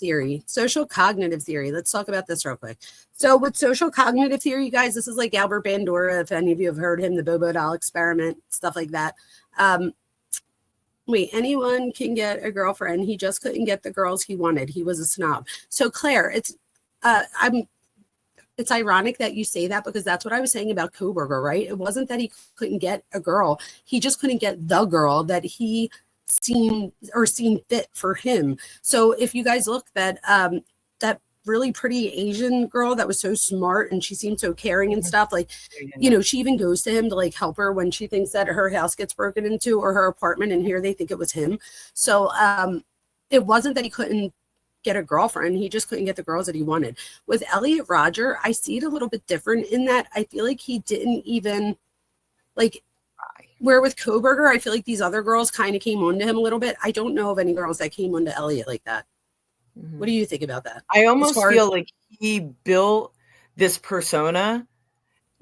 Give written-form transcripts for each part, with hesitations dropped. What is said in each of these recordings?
theory, social cognitive theory. Let's talk about this real quick. So with social cognitive theory, you guys, this is like Albert Bandura, if any of you have heard him, the Bobo doll experiment, stuff like that. Wait, anyone can get a girlfriend. He just couldn't get the girls he wanted. He was a snob. So Claire, it's ironic that you say that, because that's what I was saying about Koberger, right? It wasn't that he couldn't get a girl. He just couldn't get the girl that he seemed fit for him. So if you guys look, that really pretty Asian girl that was so smart and she seemed so caring and stuff, like, she even goes to him to like help her when she thinks that her house gets broken into or her apartment, and here they think it was him. So it wasn't that he couldn't get a girlfriend, he just couldn't get the girls that he wanted. With Elliot Rodger, I see it a little bit different in that I feel like he didn't even like, where with Koberger, I feel like these other girls kind of came onto him a little bit. I don't know of any girls that came onto Elliot like that. Mm-hmm. What do you think about that? I almost feel like he built this persona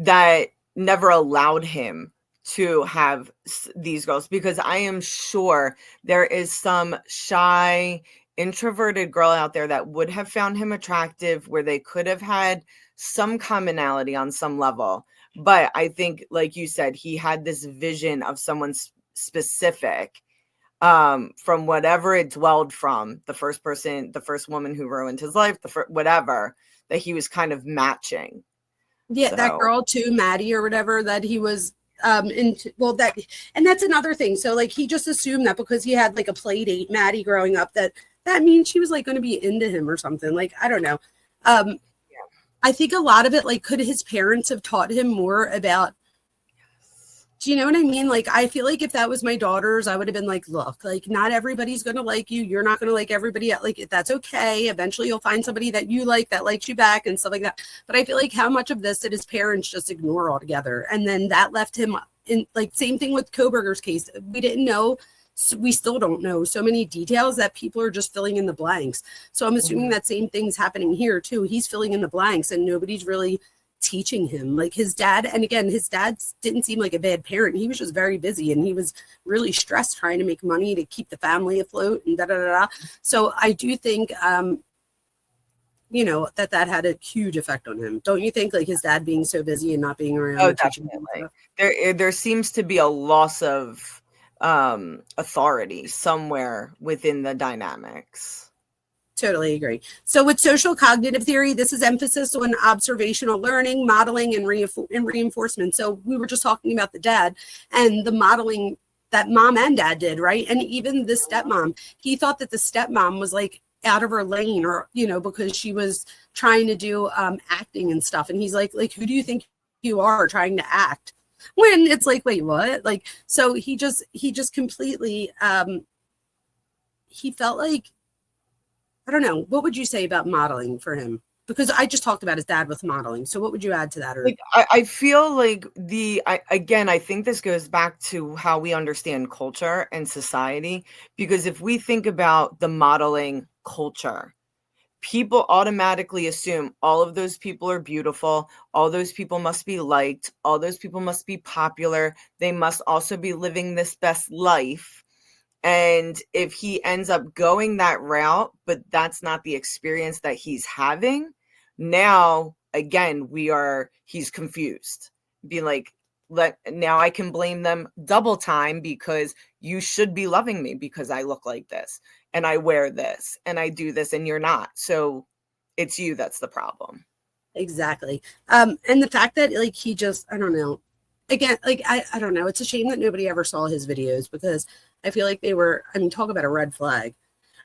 that never allowed him to have these girls, because I am sure there is some shy, introverted girl out there that would have found him attractive, where they could have had some commonality on some level. But I think, like you said, he had this vision of someone specific, from whatever it dwelled from, the first person, the first woman who ruined his life, whatever, that he was kind of matching. Yeah, so. That girl too, Maddie or whatever, that he was and that's another thing. So like, he just assumed that because he had like a play date, Maddie, growing up, that means she was like going to be into him or something. Like, I don't know. I think a lot of it, like, could his parents have taught him more about, do you know what I mean? Like, I feel like if that was my daughters, I would have been like, look, like, not everybody's going to like you. You're not going to like everybody else. Like, that's okay. Eventually you'll find somebody that you like, that likes you back and stuff like that. But I feel like how much of this did his parents just ignore altogether? And then that left him in, like, same thing with Koberger's case. We didn't know. We still don't know so many details that people are just filling in the blanks. So I'm assuming that same thing's happening here too. He's filling in the blanks and nobody's really teaching him. Like his dad, and again, his dad didn't seem like a bad parent. He was just very busy and he was really stressed trying to make money to keep the family afloat and So I do think, that had a huge effect on him. Don't you think, like his dad being so busy and not being around? Oh, definitely. There seems to be a loss of authority somewhere within the dynamics. Totally agree. So with social cognitive theory, this is emphasis on observational learning, modeling, and reinforcement. So we were just talking about the dad and the modeling that mom and dad did, right? And even the stepmom, he thought that the stepmom was like out of her lane, or, because she was trying to do acting and stuff. And he's like, who do you think you are trying to act? When it's like, wait, what? Like, so he just completely, he felt like, I don't know. What would you say about modeling for him? Because I just talked about his dad with modeling. So what would you add to that? Or like, I feel like I think this goes back to how we understand culture and society, because if we think about the modeling culture, people automatically assume all of those people are beautiful. All those people must be liked. All those people must be popular. They must also be living this best life. And if he ends up going that route, but that's not the experience that he's having, now, again, he's confused. Be like, now I can blame them double time, because you should be loving me because I look like this and I wear this and I do this and you're not. So it's you that's the problem. Exactly. And the fact that like he just, I don't know. Again, like I don't know. It's a shame that nobody ever saw his videos, because I feel like they were, talk about a red flag.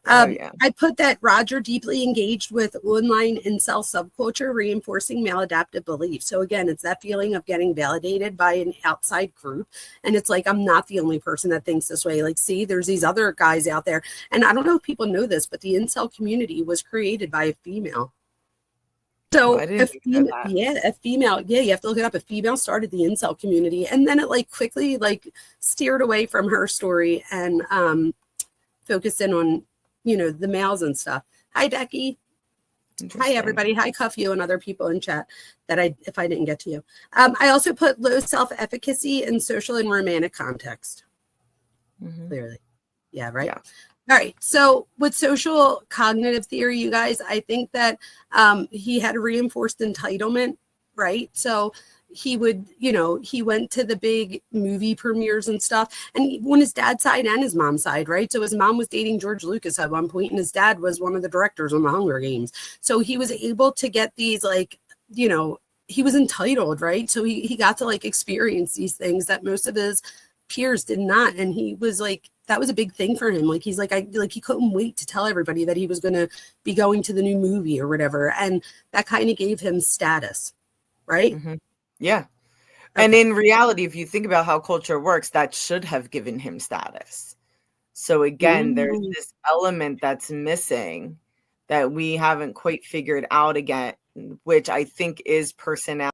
I put that Rodger deeply engaged with online incel subculture, reinforcing maladaptive beliefs. So again, it's that feeling of getting validated by an outside group. And it's like, I'm not the only person that thinks this way. Like, see, there's these other guys out there. And I don't know if people know this, but the incel community was created by a female. So a female, you have to look it up. A female started the incel community, and then it like quickly like steered away from her story and focused in on, the males and stuff. Hi, Becky. Hi, everybody. Hi, Cuff you and other people in chat if I didn't get to you. I also put low self-efficacy in social and romantic context. Mm-hmm. Clearly. Yeah, right. All right. So with social cognitive theory, you guys, I think that he had reinforced entitlement, right? So he would, he went to the big movie premieres and stuff. And on his dad's side and his mom's side, right? So his mom was dating George Lucas at one point, and his dad was one of the directors on the Hunger Games. So he was able to get these, like, he was entitled, right? So he got to like experience these things that most of his peers did not. And he was like, that was a big thing for him. Like, he's like, he couldn't wait to tell everybody that he was going to be going to the new movie or whatever. And that kind of gave him status, right? Mm-hmm. Yeah. Okay. And in reality, if you think about how culture works, that should have given him status. So again, there's this element that's missing that we haven't quite figured out again, which I think is personality.